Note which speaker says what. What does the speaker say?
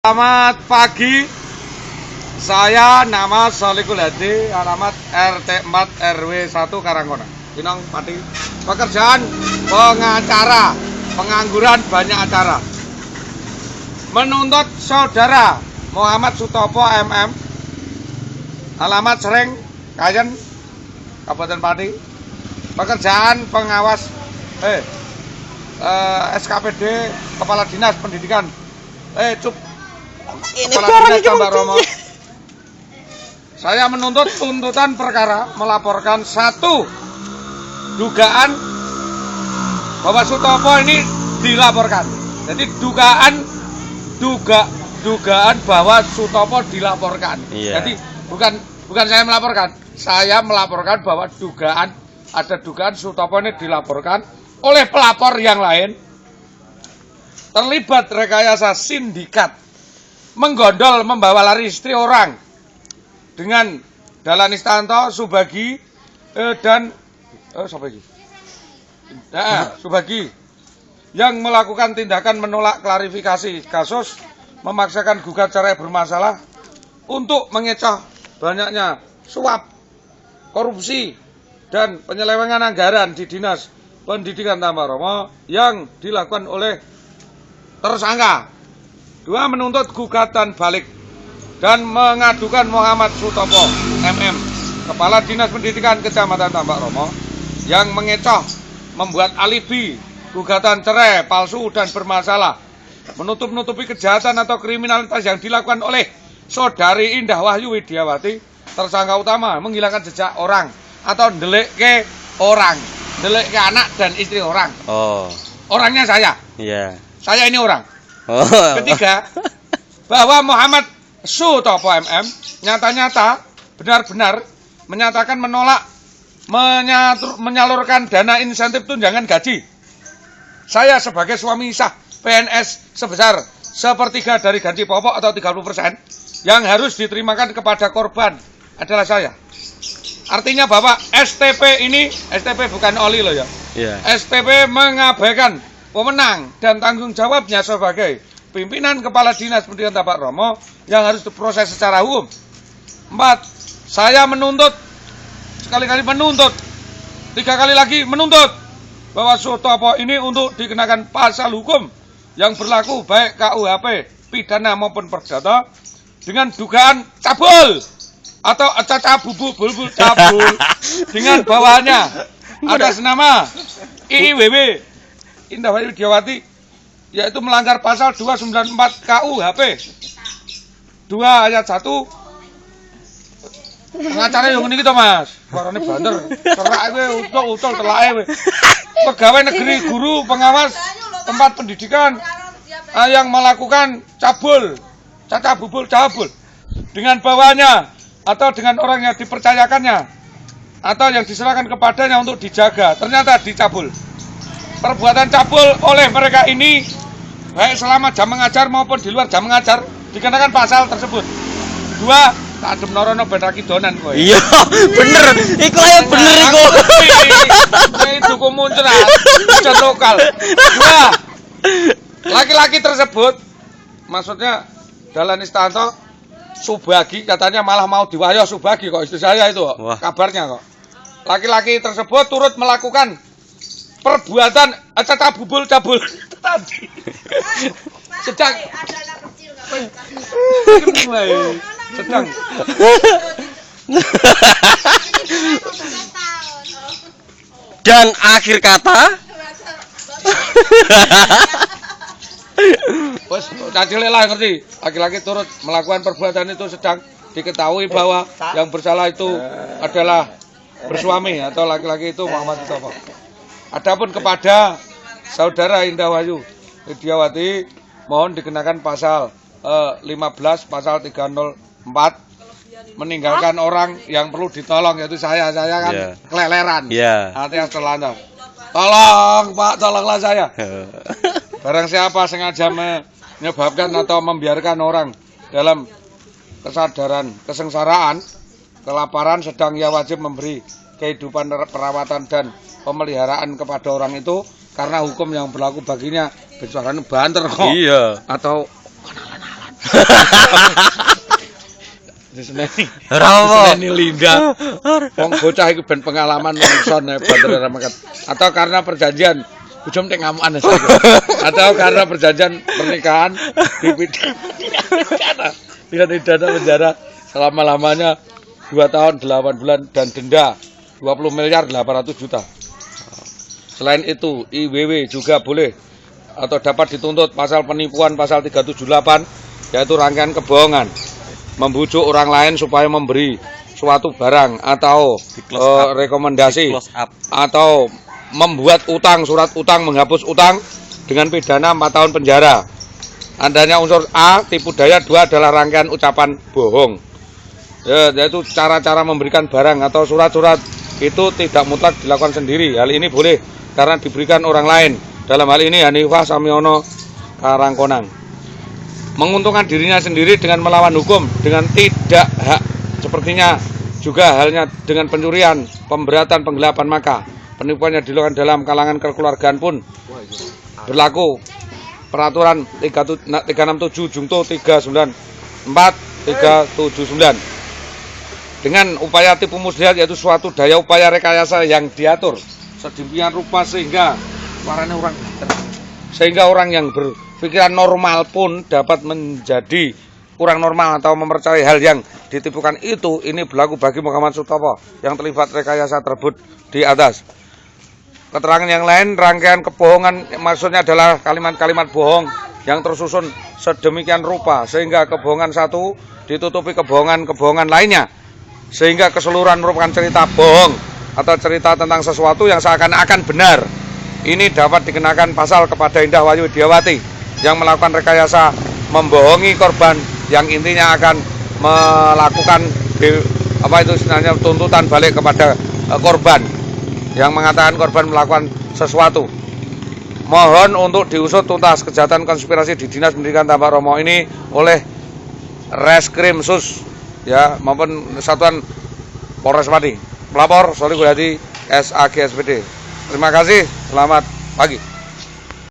Speaker 1: Selamat pagi, saya nama Solikul Hadi, alamat RT 4 RW 1 Karangkona, Pinang Pati. Pekerjaan pengacara, pengangguran banyak acara. Menuntut saudara Muhammad Sutopo MM, alamat Sering, Kayen, Kabupaten Pati. Pekerjaan pengawas SKPD, Kepala Dinas Pendidikan. Kepala Dinas Tambak Romo. Saya menuntut tuntutan perkara melaporkan satu dugaan bahwa Sutopo ini dilaporkan. Jadi dugaan bahwa Sutopo dilaporkan.
Speaker 2: Iya.
Speaker 1: Jadi bukan saya melaporkan. Saya melaporkan bahwa ada dugaan Sutopo ini dilaporkan oleh pelapor yang lain terlibat rekayasa sindikat menggondol membawa lari istri orang dengan Dahlan Istanto, Subagi dan Subagi yang melakukan tindakan menolak klarifikasi kasus, memaksakan gugat cerai bermasalah untuk mengecoh banyaknya suap, korupsi dan penyelewengan anggaran di Dinas Pendidikan Tambak Romo yang dilakukan oleh tersangka. Dua, menuntut gugatan balik dan mengadukan Muhammad Sutopo MM, Kepala Dinas Pendidikan Kecamatan Tambak Romo, yang mengecoh, membuat alibi, gugatan cerai palsu dan bermasalah, menutup-nutupi kejahatan atau kriminalitas yang dilakukan oleh Saudari Indah Wahyu Widiawati, tersangka utama, menghilangkan jejak orang atau ndelik ke orang, ndelik ke anak dan istri orang.
Speaker 2: Oh.
Speaker 1: Orangnya saya.
Speaker 2: Iya.
Speaker 1: Saya ini orang.
Speaker 2: Oh.
Speaker 1: Ketiga, bahwa Muhammad Sutopo MM nyata-nyata benar-benar menyatakan menolak menyalurkan dana insentif tunjangan gaji saya sebagai suami sah PNS sebesar sepertiga dari gaji pokok atau 30% yang harus diterimakan kepada korban adalah saya. Artinya bahwa STP ini, STP bukan oli loh ya.
Speaker 2: Yeah.
Speaker 1: STP mengabaikan pemenang dan tanggung jawabnya sebagai pimpinan Kepala Dinas Pendidikan Tambak Romo yang harus diproses secara hukum. 4. Saya menuntut, sekali-kali menuntut, 3 kali lagi menuntut bahwa Sutopo ini untuk dikenakan pasal hukum yang berlaku baik KUHP pidana maupun perdata dengan dugaan cabul atau bulbul cabul dengan bawahannya atas nama IIWW Indah Wahyu Widiawati, yaitu melanggar pasal 294 KUHP 2 ayat 1. Pengacara yang ini gitu mas, warnanya banter, serak gue, utul telake gue. Pegawai negeri, guru, pengawas tempat pendidikan yang melakukan cabul dengan bawahnya atau dengan orang yang dipercayakannya atau yang diserahkan kepadanya untuk dijaga, ternyata dicabul. Perbuatan cabul oleh mereka ini baik selama jam mengajar maupun di luar jam mengajar dikenakan pasal tersebut. 2. Tak adem norono ben ra kidonan kowe.
Speaker 2: Iya, bener. Iku ayo bener iku.
Speaker 1: Itu ku muncrat, lokal. 2. Laki-laki tersebut maksudnya Dahlan Istanto, Subagi katanya malah mau diwayo Subagi kok istri saya itu kok. Kabarnya kok. Laki-laki tersebut turut melakukan perbuatan cabul tadi. Sedang
Speaker 2: dan akhir kata
Speaker 1: wes cacile lah ngerti. Laki-laki turut melakukan perbuatan itu sedang diketahui bahwa yang bersalah itu adalah bersuami atau laki-laki itu Muhammad Sutopo. Adapun kepada Saudara Indah Wahyu Widiawati mohon dikenakan pasal 15 pasal 304 meninggalkan orang yang perlu ditolong, yaitu saya kan keleleran. Artinya terlantar. Tolong Pak, tolonglah saya. Barang siapa sengaja menyebabkan atau membiarkan orang dalam kesadaran kesengsaraan, kelaparan, sedang ia wajib memberi kehidupan perawatan dan pemeliharaan kepada orang itu karena hukum yang berlaku baginya. Bicaranya banter kok.
Speaker 2: Iya.
Speaker 1: Atau kenalan-alan. Diseneni.
Speaker 2: Rawo.
Speaker 1: Diseneni Linda. Wong bocah iku ben pengalaman nongson Bandara Ramakat. Atau karena perjanjian ujung tek ngamukan saja. Atau karena perjanjian pernikahan dipidana penjara selama-lamanya 2 tahun 8 bulan dan denda 20 miliar 800 juta. Selain itu, IWW juga boleh atau dapat dituntut pasal penipuan pasal 378 yaitu rangkaian kebohongan, membujuk orang lain supaya memberi suatu barang atau rekomendasi atau membuat utang, surat utang, menghapus utang dengan pidana 4 tahun penjara. Adanya unsur A, tipu daya. 2 adalah rangkaian ucapan bohong. Ya, yaitu cara-cara memberikan barang atau surat-surat itu tidak mutlak dilakukan sendiri. Hal ini boleh karena diberikan orang lain. Dalam hal ini Hanifah Samiono Karangkonang. Menguntungkan dirinya sendiri dengan melawan hukum dengan tidak hak. Sepertinya juga halnya dengan pencurian, pemberatan, penggelapan, maka penipuan yang dilakukan dalam kalangan kekeluargaan pun berlaku peraturan 367 Jungto 394 379 dengan upaya tipu muslihat yaitu suatu daya upaya rekayasa yang diatur sedemikian rupa sehingga orang yang berpikiran normal pun dapat menjadi orang normal atau mempercayai hal yang ditipukan itu. Ini berlaku bagi Muhammad Sutopo yang terlibat rekayasa tersebut di atas. Keterangan yang lain, rangkaian kebohongan maksudnya adalah kalimat-kalimat bohong yang tersusun sedemikian rupa sehingga kebohongan satu ditutupi kebohongan lainnya sehingga keseluruhan merupakan cerita bohong atau cerita tentang sesuatu yang seakan-akan benar. Ini dapat dikenakan pasal kepada Indah Wayu Widiawati yang melakukan rekayasa membohongi korban yang intinya akan melakukan sebenarnya tuntutan balik kepada korban yang mengatakan korban melakukan sesuatu. Mohon untuk diusut tuntas kejahatan konspirasi di Dinas Pendidikan Tambak Romo ini oleh Reskrim Sus ya maupun Satuan Polres Pati. Pelapor Solihuddin SAG SPD. Terima kasih, selamat pagi.